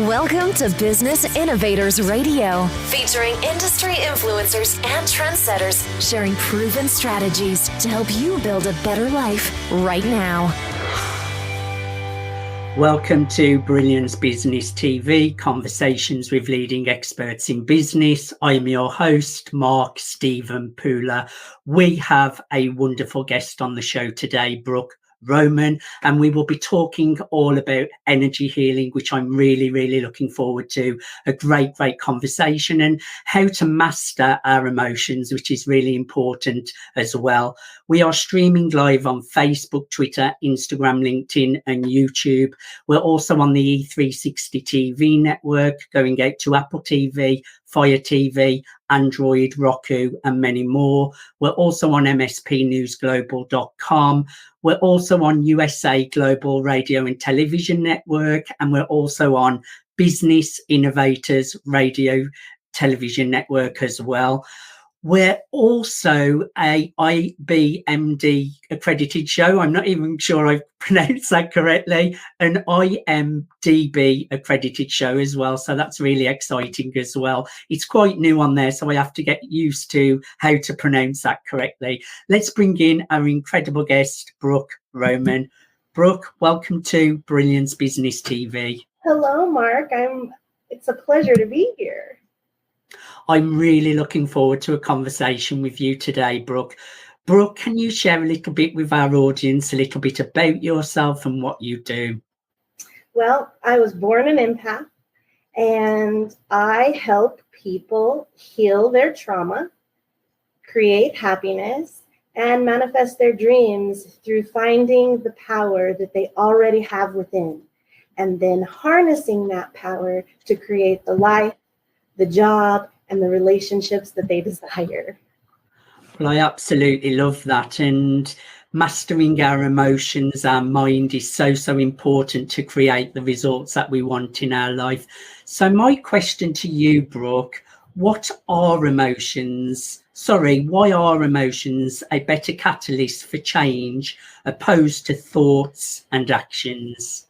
Welcome to Business Innovators Radio, featuring industry influencers and trendsetters sharing proven strategies to help you build a better life right now. Welcome to Brilliance Business TV, conversations with leading experts in business. I'm your host, Mark Stephen Pooler. We have a wonderful guest on the show today, Brooke Roman, and we will be talking all about energy healing, which I'm really looking forward to. A great conversation, and how to master our emotions, which is really important as well. We are streaming live on Facebook, Twitter, Instagram, LinkedIn and YouTube. We're also on the E360 TV network, going out to Apple TV, Fire TV, Android, Roku and many more. We're also on mspnewsglobal.com. We're also on USA Global Radio and Television Network, and we're also on Business Innovators Radio Television Network as well. We're also a IBMD accredited show. I'm not even sure I've pronounced that correctly. An IMDB accredited show as well. So that's really exciting as well. It's quite new on there, so I have to get used to how to pronounce that correctly. Let's bring in our incredible guest, Brooke Roman. Brooke, welcome to Brilliance Business TV. Hello, Mark. It's a pleasure to be here. I'm really looking forward to a conversation with you today, Brooke. Brooke, can you share a little bit with our audience, a little bit about yourself and what you do? Well, I was born an empath, and I help people heal their trauma, create happiness, and manifest their dreams through finding the power that they already have within, and then harnessing that power to create the life, the job, and the relationships that they desire. Well, I absolutely love that. And mastering our emotions, our mind is so important to create the results that we want in our life. So my question to you, Brooke, why are emotions a better catalyst for change opposed to thoughts and actions?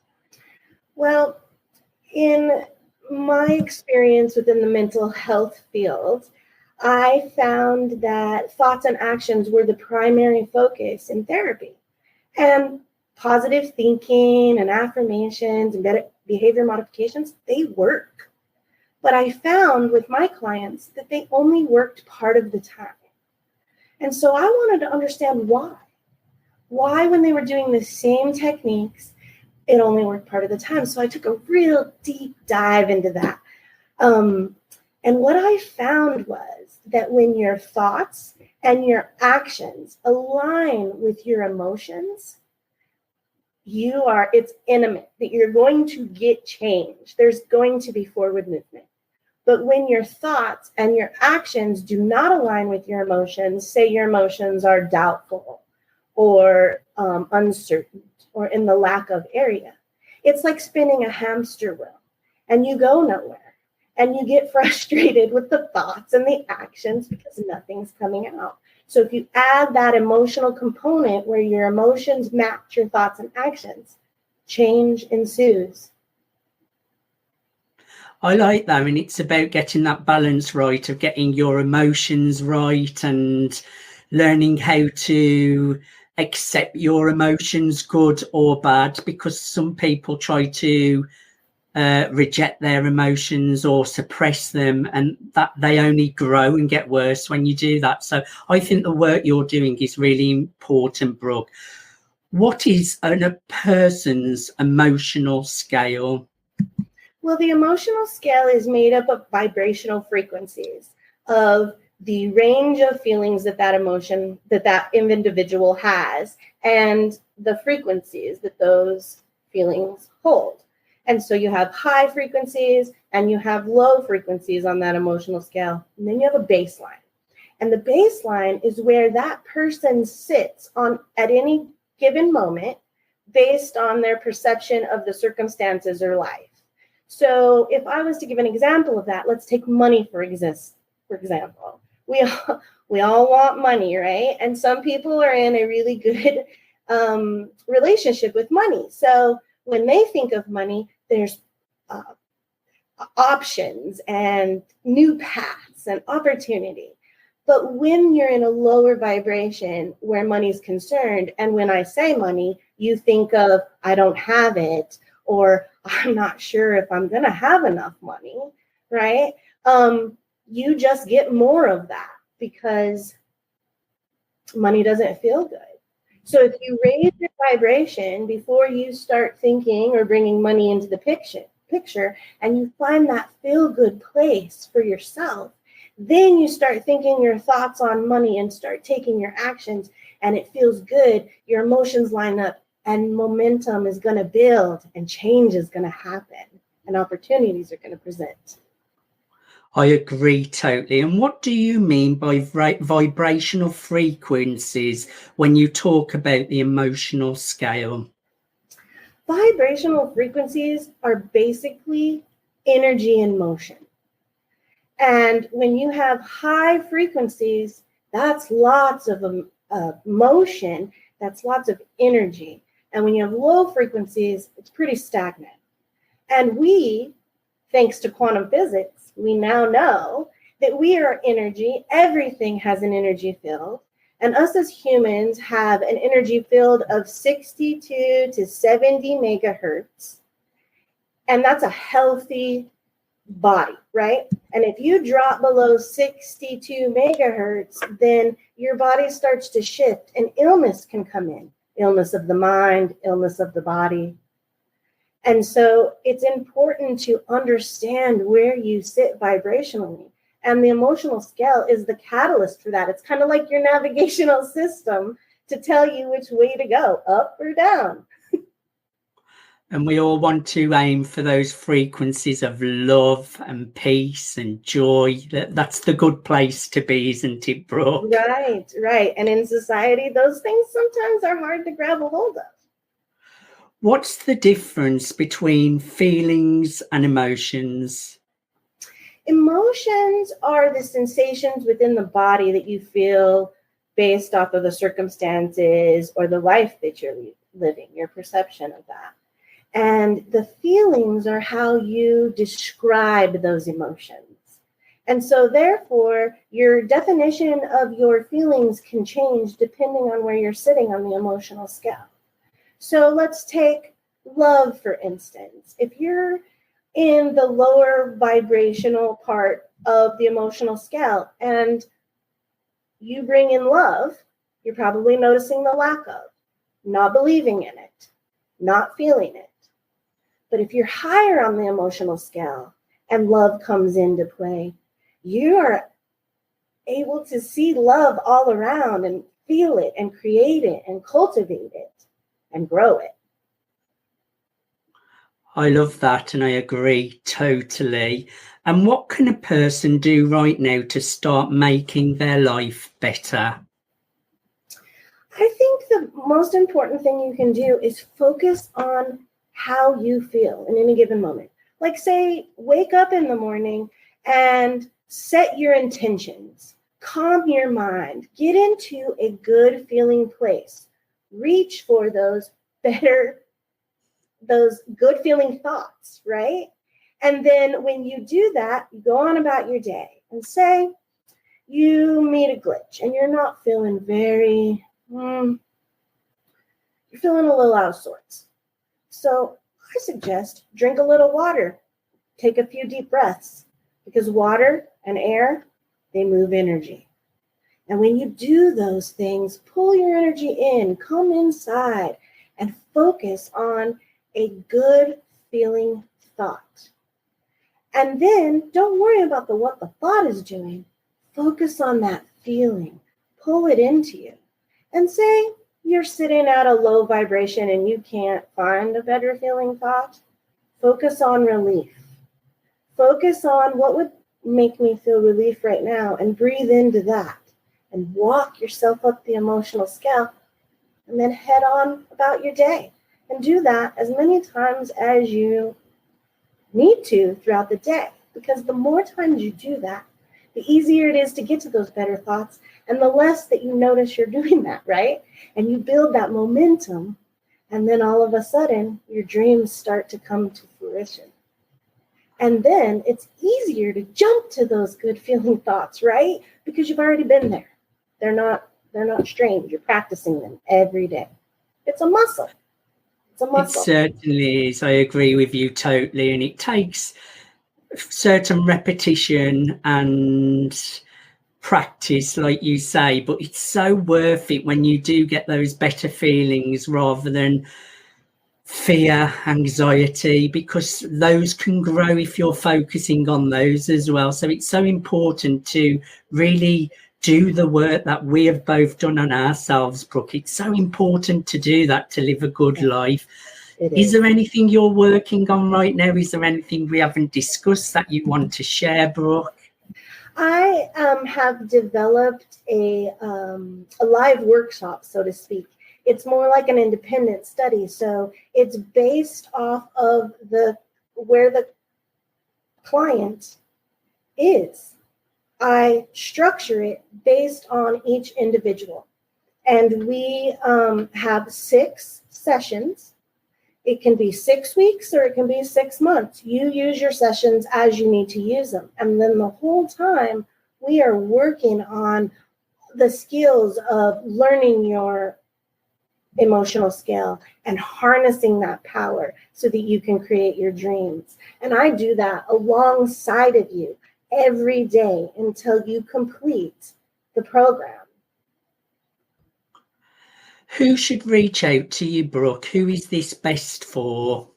Well, in my experience within the mental health field, I found that thoughts and actions were the primary focus in therapy. And positive thinking and affirmations and behavior modifications, they work. But I found with my clients that they only worked part of the time. And so I wanted to understand why. Why, when they were doing the same techniques, it only worked part of the time. So I took a real deep dive into that. And what I found was that when your thoughts and your actions align with your emotions, it's intimate, that you're going to get change. There's going to be forward movement. But when your thoughts and your actions do not align with your emotions, say your emotions are doubtful or uncertain, or in the lack of area, it's like spinning a hamster wheel and you go nowhere and you get frustrated with the thoughts and the actions because nothing's coming out. So if you add that emotional component where your emotions match your thoughts and actions, change ensues. I like that. And it's about getting that balance right, of getting your emotions right and learning how to accept your emotions, good or bad, because some people try to reject their emotions or suppress them, and that they only grow and get worse when you do that. So I think the work you're doing is really important, Brooke. What is a person's emotional scale? Well, the emotional scale is made up of vibrational frequencies of the range of feelings that emotion, that individual has, and the frequencies that those feelings hold. And so you have high frequencies and you have low frequencies on that emotional scale. And then you have a baseline. And the baseline is where that person sits on at any given moment based on their perception of the circumstances or life. So if I was to give an example of that, let's take money for example. We all want money, right? And some people are in a really good relationship with money. So when they think of money, there's options and new paths and opportunity. But when you're in a lower vibration where money's concerned, and when I say money, you think of, I don't have it, or I'm not sure if I'm going to have enough money, right? You just get more of that because money doesn't feel good. So if you raise your vibration before you start thinking or bringing money into the picture, and you find that feel good place for yourself, then you start thinking your thoughts on money and start taking your actions, and it feels good. Your emotions line up, and momentum is going to build, and change is going to happen, and opportunities are going to present. I agree totally. And what do you mean by vibrational frequencies when you talk about the emotional scale? Vibrational frequencies are basically energy in motion. And when you have high frequencies, that's lots of motion, that's lots of energy. And when you have low frequencies, it's pretty stagnant. And we, thanks to quantum physics, we now know that we are energy. Everything has an energy field. And us as humans have an energy field of 62 to 70 megahertz. And that's a healthy body, right? And if you drop below 62 megahertz, then your body starts to shift and illness can come in. Illness of the mind, illness of the body. And so it's important to understand where you sit vibrationally. And the emotional scale is the catalyst for that. It's kind of like your navigational system to tell you which way to go, up or down. And we all want to aim for those frequencies of love and peace and joy. That's the good place to be, isn't it, Brooke? Right. And in society, those things sometimes are hard to grab a hold of. What's the difference between feelings and emotions? Emotions are the sensations within the body that you feel based off of the circumstances or the life that you're living, your perception of that. And the feelings are how you describe those emotions. And so therefore, your definition of your feelings can change depending on where you're sitting on the emotional scale. So let's take love, for instance. If you're in the lower vibrational part of the emotional scale and you bring in love, you're probably noticing the lack of, not believing in it, not feeling it. But if you're higher on the emotional scale and love comes into play, you are able to see love all around and feel it and create it and cultivate it and grow it. I love that, and I agree totally. And what can a person do right now to start making their life better? I think the most important thing you can do is focus on how you feel in any given moment. Like say, wake up in the morning and set your intentions. Calm your mind. Get into a good feeling place. Reach for those good feeling thoughts, right? And then when you do that, you go on about your day and say you meet a glitch and you're not feeling you're feeling a little out of sorts. So I suggest drink a little water, take a few deep breaths, because water and air, they move energy. And when you do those things, pull your energy in, come inside, and focus on a good feeling thought. And then don't worry about what the thought is doing. Focus on that feeling. Pull it into you. And say you're sitting at a low vibration and you can't find a better feeling thought. Focus on relief. Focus on what would make me feel relief right now and breathe into that. And walk yourself up the emotional scale and then head on about your day. And do that as many times as you need to throughout the day. Because the more times you do that, the easier it is to get to those better thoughts and the less that you notice you're doing that, right? And you build that momentum, and then all of a sudden your dreams start to come to fruition. And then it's easier to jump to those good feeling thoughts, right? Because you've already been there. They're not strange. You're practicing them every day. It's a muscle. It's a muscle. It certainly is. I agree with you totally. And it takes certain repetition and practice, like you say, but it's so worth it when you do get those better feelings rather than fear, anxiety, because those can grow if you're focusing on those as well. So it's so important to really do the work that we have both done on ourselves, Brooke. It's so important to do that to live a good life. Is there anything you're working on right now? Is there anything we haven't discussed that you want to share, Brooke? I have developed a live workshop, so to speak. It's more like an independent study. So it's based off of where the client is. I structure it based on each individual. And we have 6 sessions. It can be 6 weeks or it can be 6 months. You use your sessions as you need to use them. And then the whole time we are working on the skills of learning your emotional scale and harnessing that power so that you can create your dreams. And I do that alongside of you every day until you complete the program. Who should reach out to you, Brooke? Who is this best for?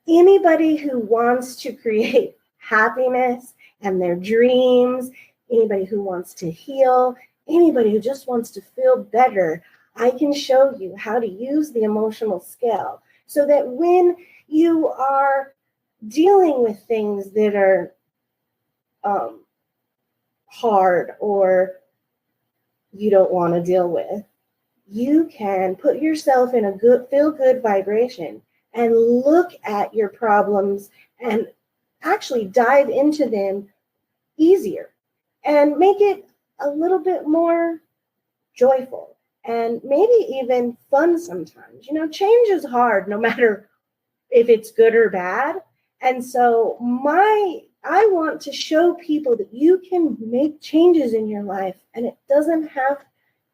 Anybody who wants to create happiness and their dreams, anybody who wants to heal, anybody who just wants to feel better. I can show you how to use the emotional scale so that when you are dealing with things that are hard or you don't want to deal with, you can put yourself in a good, feel-good vibration and look at your problems and actually dive into them easier and make it a little bit more joyful. And maybe even fun sometimes. You know, change is hard no matter if it's good or bad. And so I want to show people that you can make changes in your life and it doesn't have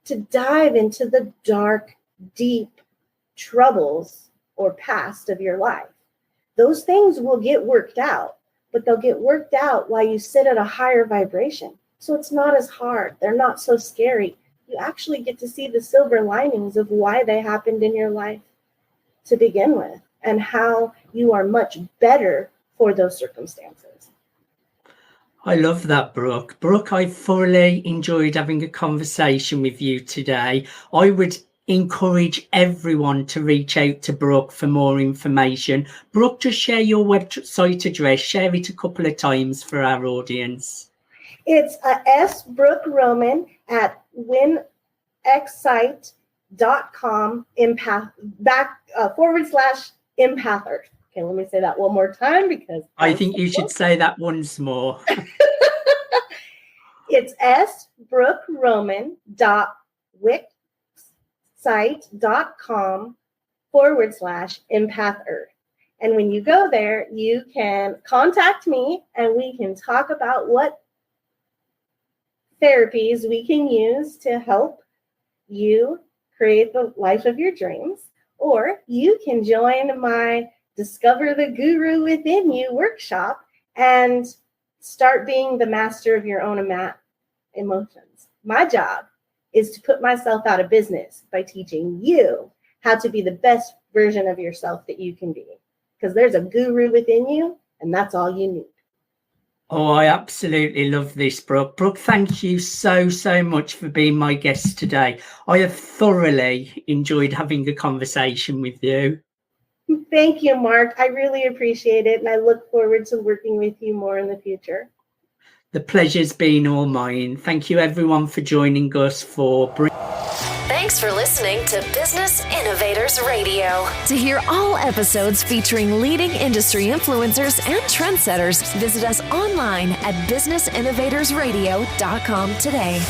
to dive into the dark, deep troubles or past of your life. Those things will get worked out, but they'll get worked out while you sit at a higher vibration. So it's not as hard. They're not so scary. You actually get to see the silver linings of why they happened in your life to begin with and how you are much better for those circumstances. I love that, Brooke. Brooke, I thoroughly enjoyed having a conversation with you today. I would encourage everyone to reach out to Brooke for more information. Brooke, just share your website address. Share it a couple of times for our audience. It's S. Brooke Roman at winxsite.com /Empath Earth. Okay, let me say that one more time because I think you should say that once more. It's sbrookeroman.wixsite.com /Empath Earth. And when you go there, you can contact me and we can talk about what therapies we can use to help you create the life of your dreams. Or you can join my Discover the Guru Within You workshop and start being the master of your own emotions. My job is to put myself out of business by teaching you how to be the best version of yourself that you can be. Because there's a guru within you, and that's all you need. Oh, I absolutely love this, Brooke. Brooke, thank you so much for being my guest today. I have thoroughly enjoyed having a conversation with you. Thank you, Mark. I really appreciate it, and I look forward to working with you more in the future. The pleasure's been all mine. Thank you, everyone, for joining us for... Thanks for listening to Business Innovators Radio. To hear all episodes featuring leading industry influencers and trendsetters, visit us online at businessinnovatorsradio.com today.